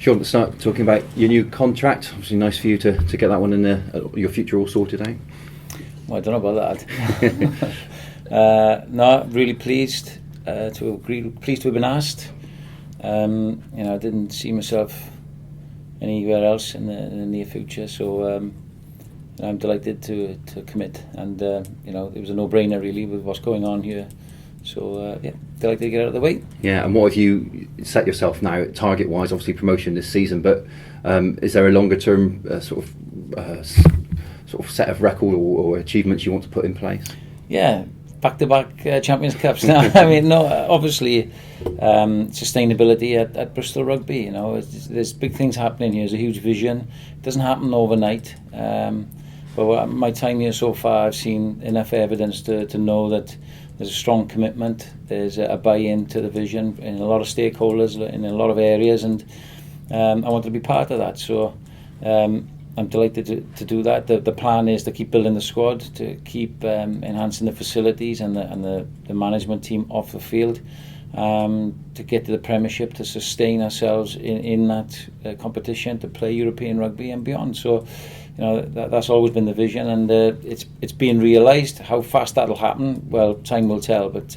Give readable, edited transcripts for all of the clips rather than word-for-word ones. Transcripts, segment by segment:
Sean, let's start talking about your new contract. Obviously nice for you to get that one in there, your future all sorted out. Well, I don't know about that. No, really pleased to have been asked. I didn't see myself anywhere else in the near future, so I'm delighted to commit. And it was a no-brainer really with what's going on here. So delighted to get out of the way. Yeah, and what have you set yourself now target-wise? Obviously promotion this season, but is there a longer-term sort of set of record or achievements you want to put in place? Yeah, back-to-back Champions Cups now. I mean, no, obviously sustainability at Bristol Rugby. There's big things happening here. There's a huge vision. It doesn't happen overnight. But my time here so far, I've seen enough evidence to know that there's a strong commitment. There's a buy-in to the vision in a lot of stakeholders in a lot of areas, and I want to be part of that. So I'm delighted to do that. The plan is to keep building the squad, to keep enhancing the facilities and the management team off the field, to get to the Premiership, to sustain ourselves in that competition, to play European rugby and beyond. So that's always been the vision, and it's being realised. How fast that'll happen, well, time will tell. But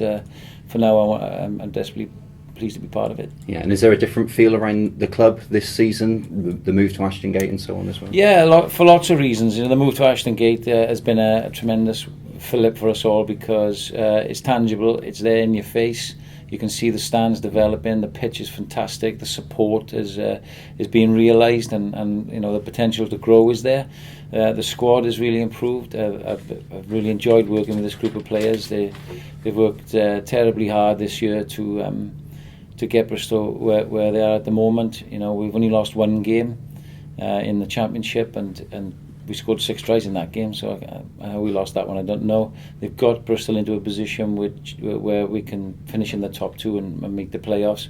for now, I'm desperately pleased to be part of it. Yeah, and is there a different feel around the club this season, the move to Ashton Gate and so on as well? Yeah, for lots of reasons. The move to Ashton Gate has been a tremendous fillip for us all, because it's tangible, it's there in your face. You can see the stands developing, the pitch is fantastic, the support is being realised, and the potential to grow is there. The squad has really improved. I've really enjoyed working with this group of players. They've worked terribly hard this year to get Bristol where they are at the moment. We've only lost one game in the Championship, and we scored 6 tries in that game, so how we lost that one I don't know. They've got Bristol into a position where we can finish in the top 2 and make the playoffs,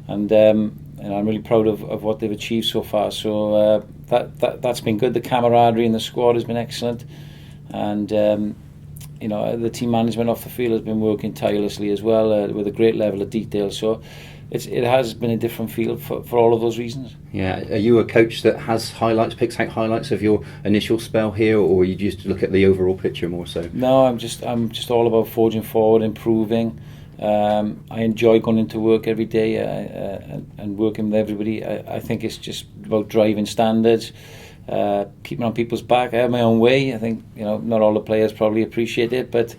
and I'm really proud of what they've achieved so far. So that's been good. The camaraderie in the squad has been excellent, and the team management off the field has been working tirelessly as well, with a great level of detail. So it has been a different field for all of those reasons. Yeah, are you a coach that has picks out highlights of your initial spell here, or you just look at the overall picture more so? No, I'm just all about forging forward, improving. I enjoy going into work every day and working with everybody. I think it's just about driving standards, keeping on people's back. I have my own way. I think not all the players probably appreciate it, but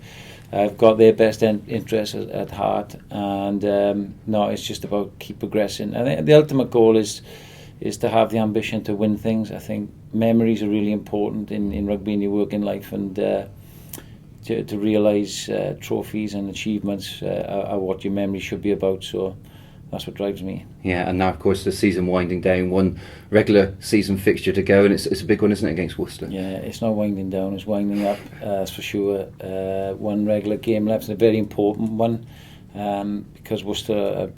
I've got their best interests at heart, and it's just about keep progressing. I think the ultimate goal is to have the ambition to win things. I think memories are really important in rugby in your working life, and to realise trophies and achievements are what your memory should be about. So that's what drives me. Yeah, and now of course the season winding down, one regular season fixture to go, and it's a big one, isn't it, against Worcester? Yeah, it's not winding down, it's winding up, that's for sure. One regular game left, and a very important one, because Worcester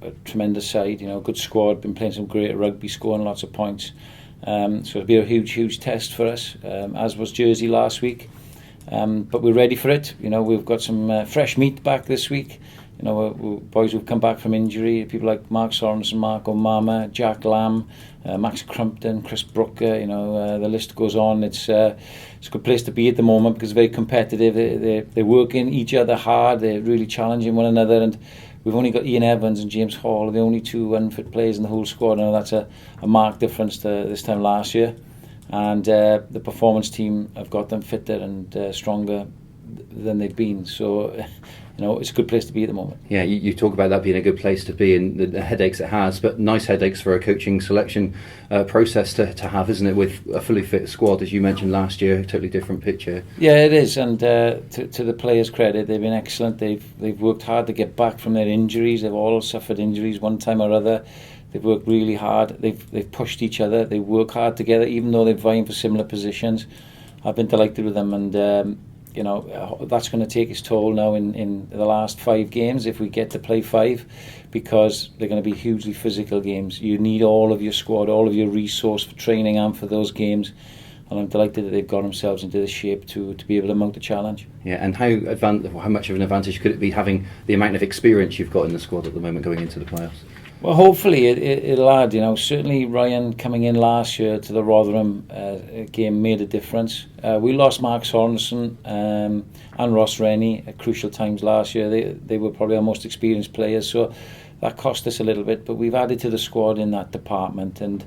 a tremendous side, good squad, been playing some great rugby, scoring lots of points. So it'll be a huge test for us, as was Jersey last week. But we're ready for it. We've got some fresh meat back this week. Boys who've come back from injury, people like Mark Sorensen, Mark O'Mama, Jack Lamb, Max Crumpton, Chris Brooker, the list goes on. It's a good place to be at the moment, because it's very competitive. They're working each other hard, they're really challenging one another, and we've only got Ian Evans and James Hall, the only 2 unfit players in the whole squad. That's a marked difference to this time last year. And the performance team have got them fitter and stronger than they've been. So it's a good place to be at the moment. Yeah, you talk about that being a good place to be, and the headaches it has, but nice headaches for a coaching selection process to have, isn't it, with a fully fit squad, as you mentioned last year, a totally different picture. Yeah, it is, and to the players' credit, they've been excellent. They've worked hard to get back from their injuries. They've all suffered injuries one time or other. They've worked really hard. They've pushed each other. They work hard together, even though they're vying for similar positions. I've been delighted with them, and that's going to take its toll now in the last 5 games, if we get to play 5, because they're going to be hugely physical games. You need all of your squad, all of your resource for training and for those games, and I'm delighted that they've got themselves into the shape to be able to mount a challenge. Yeah, and how much of an advantage could it be having the amount of experience you've got in the squad at the moment going into the playoffs? Well, hopefully it'll add. Certainly Ryan coming in last year to the Rotherham game made a difference. We lost Mark Sorensen and Ross Rennie at crucial times last year. They were probably our most experienced players, so that cost us a little bit. But we've added to the squad in that department, and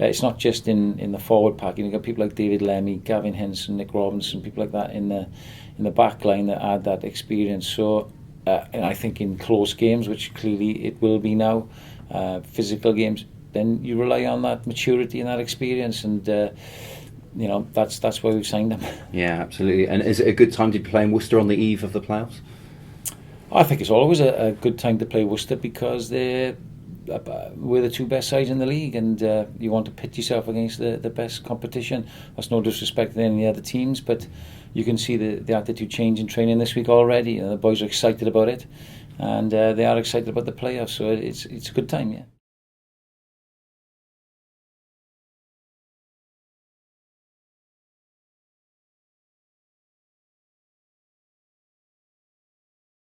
it's not just in the forward pack. You've got people like David Lemmy, Gavin Henson, Nick Robinson, people like that in the back line that add that experience. So, and I think in close games, which clearly it will be now, physical games, then you rely on that maturity and that experience, and that's why we've signed them. Yeah, absolutely. And is it a good time to be playing Worcester on the eve of the playoffs? I think it's always a good time to play Worcester because we're the two best sides in the league, and you want to pit yourself against the best competition. That's no disrespect to any other teams, but you can see the attitude change in training this week already. The boys are excited about it, and they are excited about the playoffs, so it's a good time, yeah.